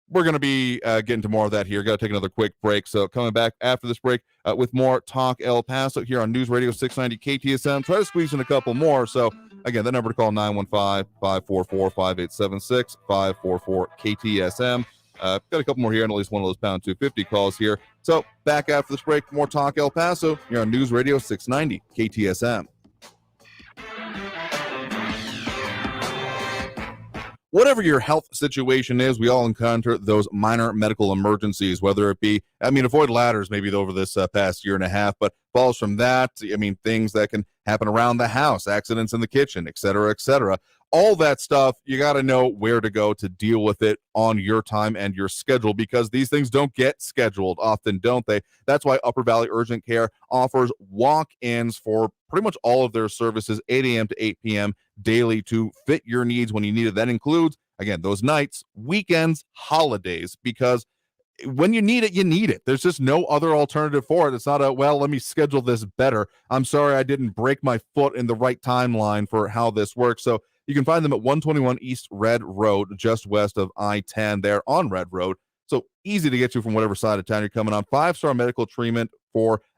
we're going to be getting to more of that here. Got to take another quick break. So coming back after this break with more Talk El Paso here on News Radio 690 KTSM. Try to squeeze in a couple more. So again, the number to call 915-544-5876, 544-KTSM. Got a couple more here and at least one of those pound 250 calls here. So back after this break, more Talk El Paso here on News Radio 690 KTSM. Whatever your health situation is, we all encounter those minor medical emergencies, whether it be, avoid ladders maybe over this past year and a half, but falls from that, things that can happen around the house, accidents in the kitchen, et cetera, et cetera. All that stuff, you got to know where to go to deal with it on your time and your schedule because these things don't get scheduled often, don't they? That's why Upper Valley Urgent Care offers walk-ins for pretty much all of their services, 8 a.m. to 8 p.m. daily to fit your needs when you need it. That includes, again, those nights, weekends, holidays, because when you need it, you need it. There's just no other alternative for it. It's not let me schedule this better. I'm sorry I didn't break my foot in the right timeline for how this works. So you can find them at 121 East Red Road, just west of I-10 there on Red Road. So easy to get to from whatever side of town you're coming on. 5-star medical treatment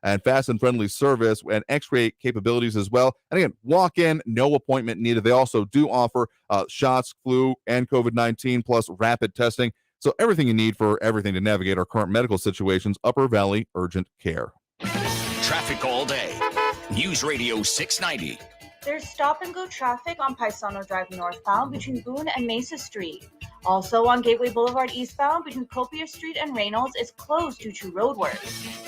and fast and friendly service and x-ray capabilities as well. And again, walk in, no appointment needed. They also do offer shots, flu, and COVID-19 plus rapid testing. So everything you need for everything to navigate our current medical situations, Upper Valley Urgent Care. Traffic all day. News Radio 690. There's stop-and-go traffic on Paisano Drive northbound between Boone and Mesa Street. Also on Gateway Boulevard eastbound between Copier Street and Reynolds is closed due to road work.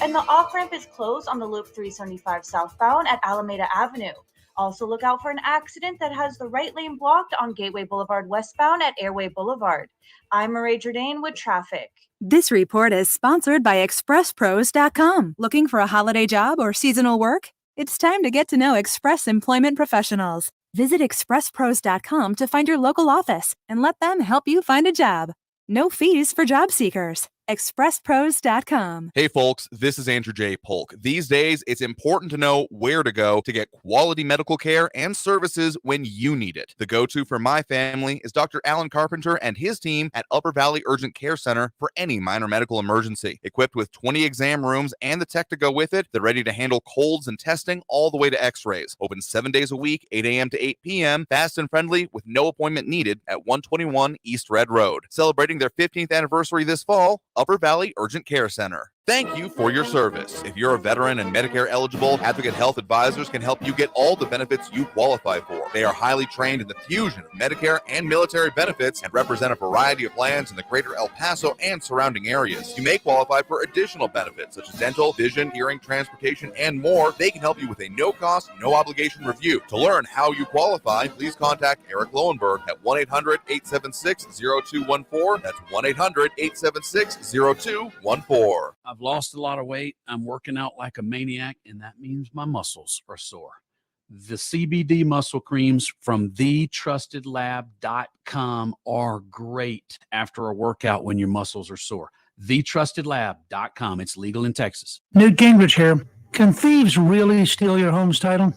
And the off-ramp is closed on the Loop 375 southbound at Alameda Avenue. Also look out for an accident that has the right lane blocked on Gateway Boulevard westbound at Airway Boulevard. I'm Marae Jourdain with traffic. This report is sponsored by ExpressPros.com. Looking for a holiday job or seasonal work? It's time to get to know Express Employment Professionals. Visit ExpressPros.com to find your local office and let them help you find a job. No fees for job seekers. ExpressPros.com. Hey folks, this is Andrew J. Polk. These days, it's important to know where to go to get quality medical care and services when you need it. The go-to for my family is Dr. Alan Carpenter and his team at Upper Valley Urgent Care Center for any minor medical emergency. Equipped with 20 exam rooms and the tech to go with it, they're ready to handle colds and testing all the way to x-rays. Open 7 days a week, 8 a.m. to 8 p.m., fast and friendly with no appointment needed at 121 East Red Road. Celebrating their 15th anniversary this fall, Upper Valley Urgent Care Center. Thank you for your service. If you're a veteran and Medicare eligible, Advocate Health Advisors can help you get all the benefits you qualify for. They are highly trained in the fusion of Medicare and military benefits and represent a variety of plans in the greater El Paso and surrounding areas. You may qualify for additional benefits such as dental, vision, hearing, transportation, and more. They can help you with a no-cost, no-obligation review. To learn how you qualify, please contact Eric Lowenberg at 1-800-876-0214. That's 1-800-876-0214. I've lost a lot of weight. I'm working out like a maniac, and that means my muscles are sore. The CBD muscle creams from thetrustedlab.com are great after a workout when your muscles are sore. Thetrustedlab.com. It's legal in Texas. Newt Gingrich here. Can thieves really steal your home's title?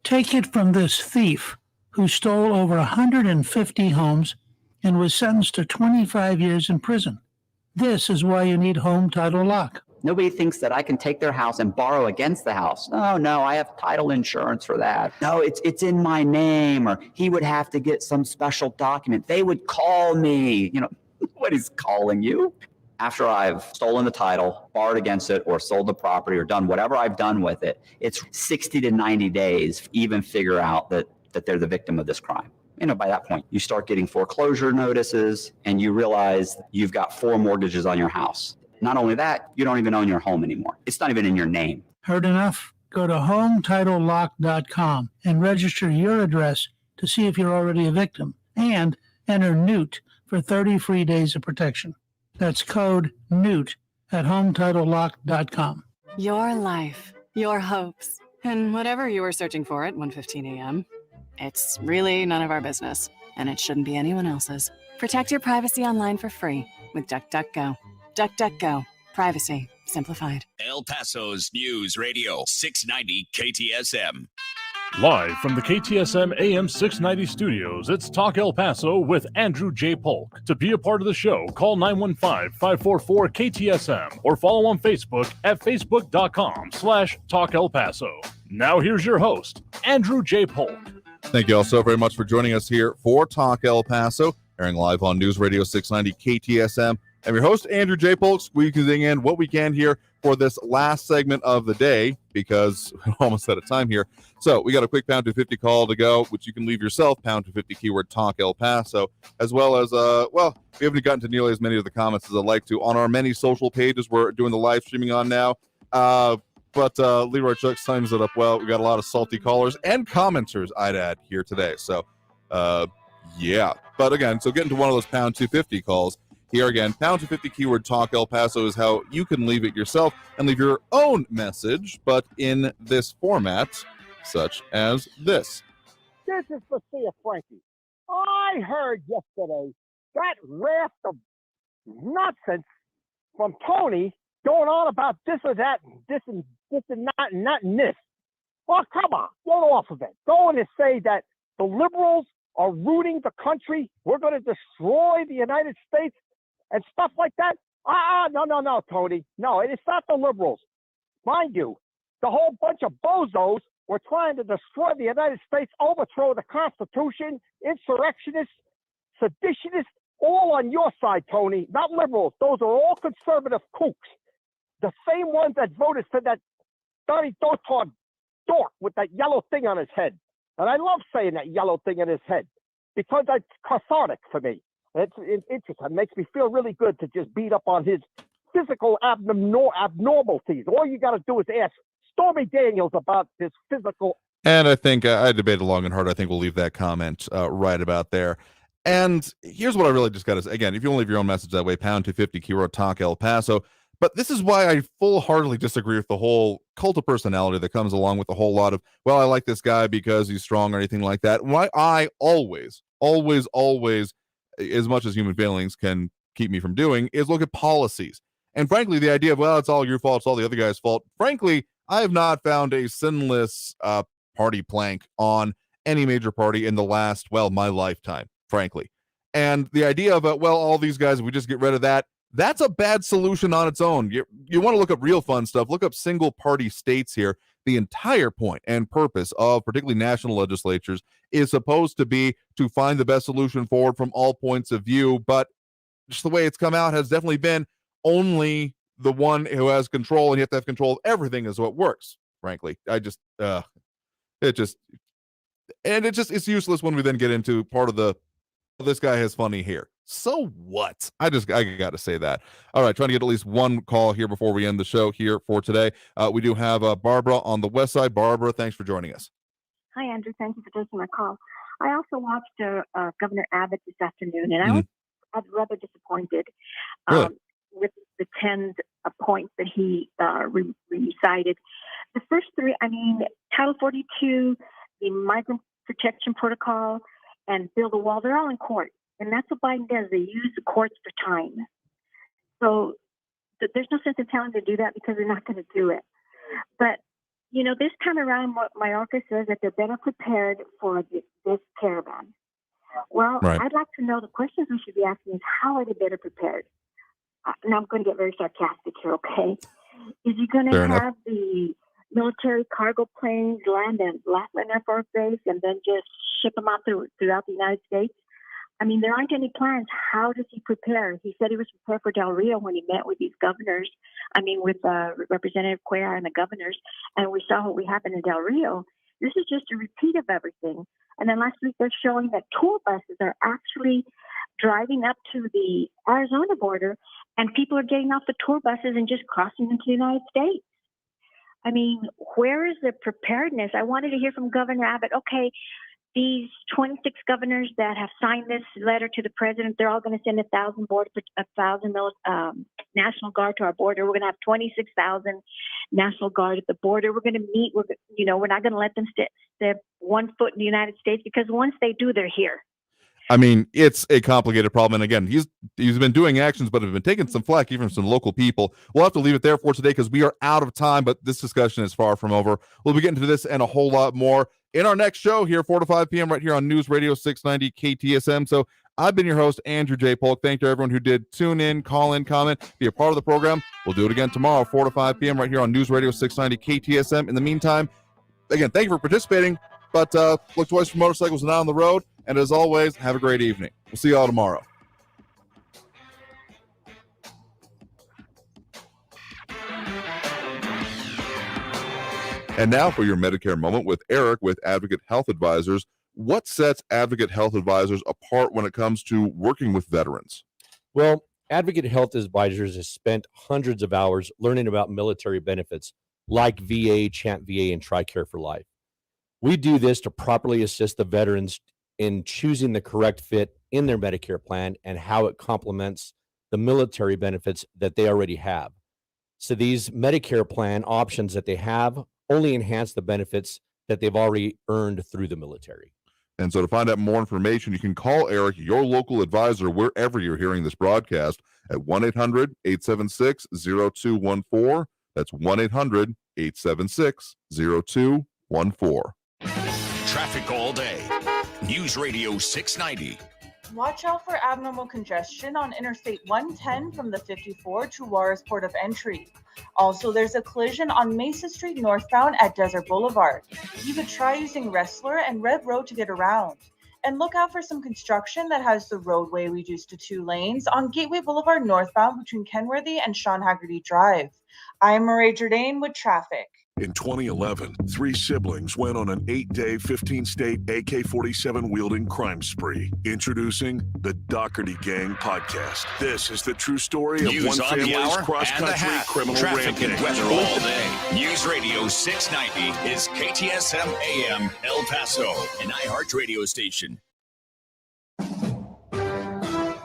Take it from this thief who stole over 150 homes and was sentenced to 25 years in prison. This is why you need Home Title Lock. Nobody thinks that I can take their house and borrow against the house. Oh, no, I have title insurance for that. No, it's in my name, or he would have to get some special document. They would call me. You know, nobody's calling you. After I've stolen the title, borrowed against it, or sold the property, or done whatever I've done with it, it's 60 to 90 days to even figure out that they're the victim of this crime. You know, by that point, you start getting foreclosure notices and you realize you've got 4 mortgages on your house. Not only that, you don't even own your home anymore. It's not even in your name. Heard enough? Go to HometitleLock.com and register your address to see if you're already a victim, and enter Newt for 30 free days of protection. That's code NEWT at HometitleLock.com. Your life, your hopes, and whatever you were searching for at 1:15 a.m. It's really none of our business, and it shouldn't be anyone else's. Protect your privacy online for free with DuckDuckGo. DuckDuckGo. Privacy simplified. El Paso's News Radio 690 KTSM. Live from the KTSM AM 690 studios, it's Talk El Paso with Andrew J. Polk. To be a part of the show, call 915-544-KTSM or follow on Facebook at facebook.com/Talk El Paso. Now here's your host, Andrew J. Polk. Thank you all so very much for joining us here for Talk El Paso, airing live on News Radio 690 KTSM. I'm your host, Andrew J. Polk, squeezing in what we can here for this last segment of the day, because we're almost out of time here. So we got a quick pound 250 call to go, which you can leave yourself, pound 250 keyword Talk El Paso, as well as, well, we haven't gotten to nearly as many of the comments as I'd like to. On our many social pages we're doing the live streaming on now, but Leroy Chuck sums it up well. We got a lot of salty callers and commenters, I'd add, here today. So, yeah. But again, so getting to one of those pound 250 calls. Here again, pound 250 keyword Talk El Paso is how you can leave it yourself and leave your own message, but in this format, such as this. This is for Sia Frankie. I heard yesterday that raft of nonsense from Tony going on about this or that, this and not and this. Oh, come on, get off of it. Going to say that the liberals are rooting the country, we're going to destroy the United States and stuff like that. No, Tony. No, it's not the liberals. Mind you, the whole bunch of bozos were trying to destroy the United States, overthrow the Constitution, insurrectionists, seditionists, all on your side, Tony, not liberals. Those are all conservative kooks. The same ones that voted for that dirty dotard dork with that yellow thing on his head. And I love saying that yellow thing on his head because that's cathartic for me. It's interesting. It makes me feel really good to just beat up on his physical abnormalities. All you got to do is ask Stormy Daniels about his physical. And I think I debated long and hard. I think we'll leave that comment right about there. And here's what I really just got to say. Again, if you want to leave your own message that way, pound 250, keyword Talk El Paso. But this is why I full-heartedly disagree with the whole cult of personality that comes along with a whole lot of, well, I like this guy because he's strong or anything like that. Why I always, as much as human feelings can keep me from doing, is look at policies. And frankly, the idea of, well, it's all your fault, it's all the other guy's fault. Frankly, I have not found a sinless party plank on any major party in the last, well, my lifetime, frankly. And the idea of, well, all these guys, if we just get rid of that, that's a bad solution on its own. You want to look up real fun stuff, look up single party states here. The entire point and purpose of particularly national legislatures is supposed to be to find the best solution forward from all points of view. But just the way it's come out has definitely been only the one who has control, and you have to have control of everything is what works. Frankly, it's useless when we then get into part of the, this guy has funny hair. So what? I got to say that. All right, trying to get at least one call here before we end the show here for today. We do have Barbara on the west side. Barbara, thanks for joining us. Hi, Andrew. Thank you for taking my call. I also watched Governor Abbott this afternoon, and I was rather disappointed with the 10 points that he recited. The first three, Title 42, the Migrant Protection Protocol, and Build a Wall, they're all in court. And that's what Biden does. They use the courts for time. So there's no sense in telling them to do that because they're not going to do it. But, this time around, what Mayorkas says that they're better prepared for this caravan. Well, right. I'd like to know, the questions we should be asking is, how are they better prepared? Now I'm going to get very sarcastic here, okay? Is he going to have the military cargo planes land at Lackland Air Force Base and then just ship them out throughout the United States? There aren't any plans. How does he prepare? He said he was prepared for Del Rio when he met with these governors, with Representative Cuellar and the governors, and we saw what happened in Del Rio. This is just a repeat of everything. And then last week they're showing that tour buses are actually driving up to the Arizona border, and people are getting off the tour buses and just crossing into the United States. Where is the preparedness? I wanted to hear from Governor Abbott. Okay, these 26 governors that have signed this letter to the president, they're all going to send 1,000 National Guard to our border. We're going to have 26,000 National Guard at the border. We're going to meet. We're not going to let them step one foot in the United States, because once they do, they're here. It's a complicated problem. And again, he's been doing actions, but have been taking some flack even from some local people. We'll have to leave it there for today because we are out of time, but this discussion is far from over. We'll be getting to this and a whole lot more in our next show here, 4 to 5 p.m. right here on News Radio 690 KTSM. So I've been your host, Andrew J. Polk. Thank you to everyone who did tune in, call in, comment, be a part of the program. We'll do it again tomorrow, 4 to 5 p.m. right here on News Radio 690 KTSM. In the meantime, again, thank you for participating, but look twice for motorcycles and out on the road. And as always, have a great evening. We'll see you all tomorrow. And now for your Medicare moment with Eric with Advocate Health Advisors. What sets Advocate Health Advisors apart when it comes to working with veterans? Well, Advocate Health Advisors has spent hundreds of hours learning about military benefits like VA, Champ VA, and TRICARE for Life. We do this to properly assist the veterans in choosing the correct fit in their Medicare plan and how it complements the military benefits that they already have. So these Medicare plan options that they have only enhance the benefits that they've already earned through the military. And so to find out more information, you can call Eric, your local advisor, wherever you're hearing this broadcast, at 1-800-876-0214. That's 1-800-876-0214. Traffic all day. News Radio 690. Watch out for abnormal congestion on Interstate 110 from the 54 to Juarez Port of Entry. Also, there's a collision on Mesa Street northbound at Desert Boulevard. You could try using Wrestler and Red Road to get around. And look out for some construction that has the roadway reduced to 2 lanes on Gateway Boulevard northbound between Kenworthy and Sean Haggerty Drive. I'm Marae Jourdain with traffic. In 2011, 3 siblings went on an 8-day, 15-state AK-47 wielding crime spree. Introducing the Doherty Gang podcast. This is the true story of News one on the family's hour cross-country and criminal traffic rampage. and weather all day. News Radio 690 is KTSM AM El Paso, an iHeart radio station.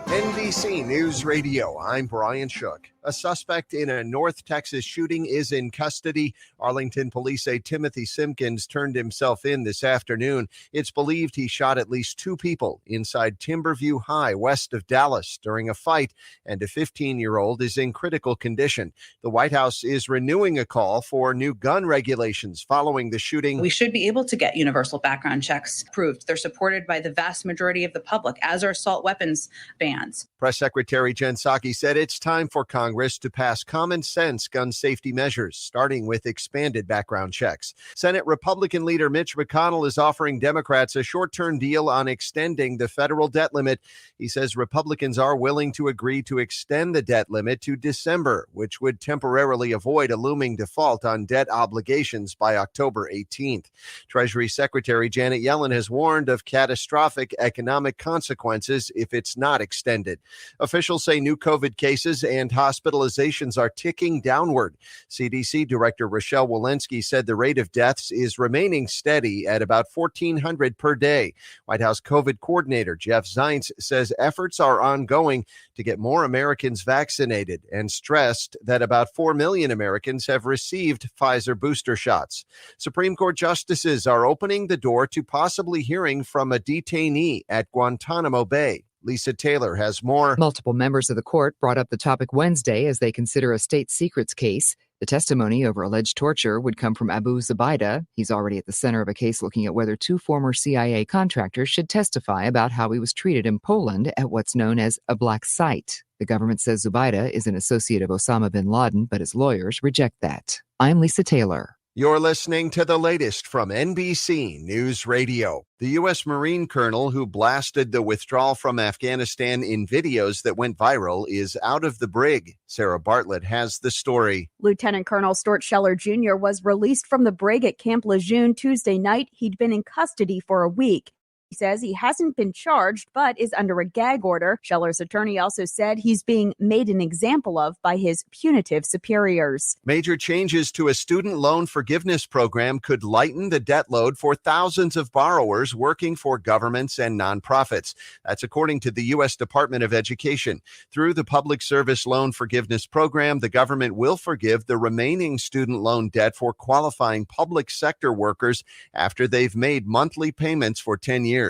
NBC News Radio, I'm Brian Shook. A suspect in a North Texas shooting is in custody. Arlington police say Timothy Simpkins turned himself in this afternoon. It's believed he shot at least 2 people inside Timberview High west of Dallas during a fight, and a 15-year-old is in critical condition. The White House is renewing a call for new gun regulations following the shooting. We should be able to get universal background checks approved. They're supported by the vast majority of the public, as are assault weapons bans. Press Secretary Jen Psaki said it's time for Congress to pass common sense gun safety measures, starting with expanded background checks. Senate Republican leader Mitch McConnell is offering Democrats a short-term deal on extending the federal debt limit. He says Republicans are willing to agree to extend the debt limit to December, which would temporarily avoid a looming default on debt obligations by October 18th. Treasury Secretary Janet Yellen has warned of catastrophic economic consequences if it's not extended. Officials say new COVID cases and hospitalizations are ticking downward. CDC Director Rochelle Walensky said the rate of deaths is remaining steady at about 1,400 per day. White House COVID coordinator Jeff Zients says efforts are ongoing to get more Americans vaccinated and stressed that about 4 million Americans have received Pfizer booster shots. Supreme Court justices are opening the door to possibly hearing from a detainee at Guantanamo Bay. Lisa Taylor has more. Multiple members of the court brought up the topic Wednesday as they consider a state secrets case. The testimony over alleged torture would come from Abu Zubaydah. He's already at the center of a case looking at whether 2 former CIA contractors should testify about how he was treated in Poland at what's known as a black site. The government says Zubaydah is an associate of Osama bin Laden, but his lawyers reject that. I'm Lisa Taylor. You're listening to the latest from NBC News Radio. The U.S. Marine colonel who blasted the withdrawal from Afghanistan in videos that went viral is out of the brig. Sarah Bartlett has the story. Lieutenant Colonel Stuart Scheller Jr. was released from the brig at Camp Lejeune Tuesday night. He'd been in custody for a week. He says he hasn't been charged, but is under a gag order. Scheller's attorney also said he's being made an example of by his punitive superiors. Major changes to a student loan forgiveness program could lighten the debt load for thousands of borrowers working for governments and nonprofits. That's according to the U.S. Department of Education. Through the Public Service Loan Forgiveness Program, the government will forgive the remaining student loan debt for qualifying public sector workers after they've made monthly payments for 10 years.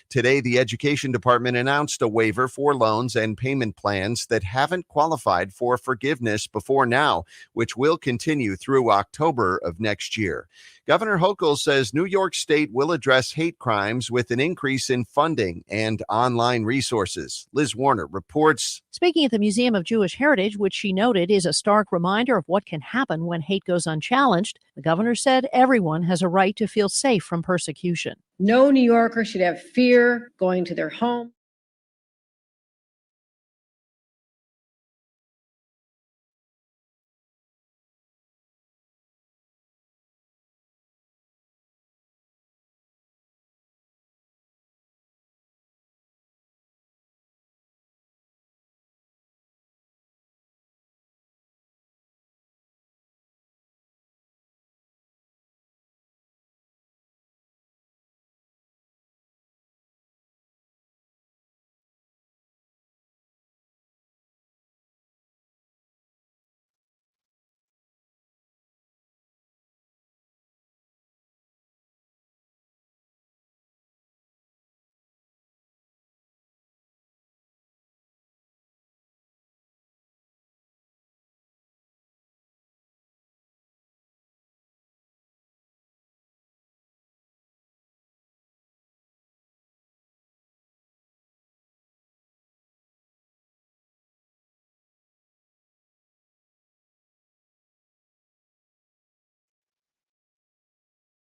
Today, the Education Department announced a waiver for loans and payment plans that haven't qualified for forgiveness before now, which will continue through October of next year. Governor Hochul says New York State will address hate crimes with an increase in funding and online resources. Liz Warner reports. Speaking at the Museum of Jewish Heritage, which she noted is a stark reminder of what can happen when hate goes unchallenged, the governor said everyone has a right to feel safe from persecution. No New Yorker should have fear going to their home.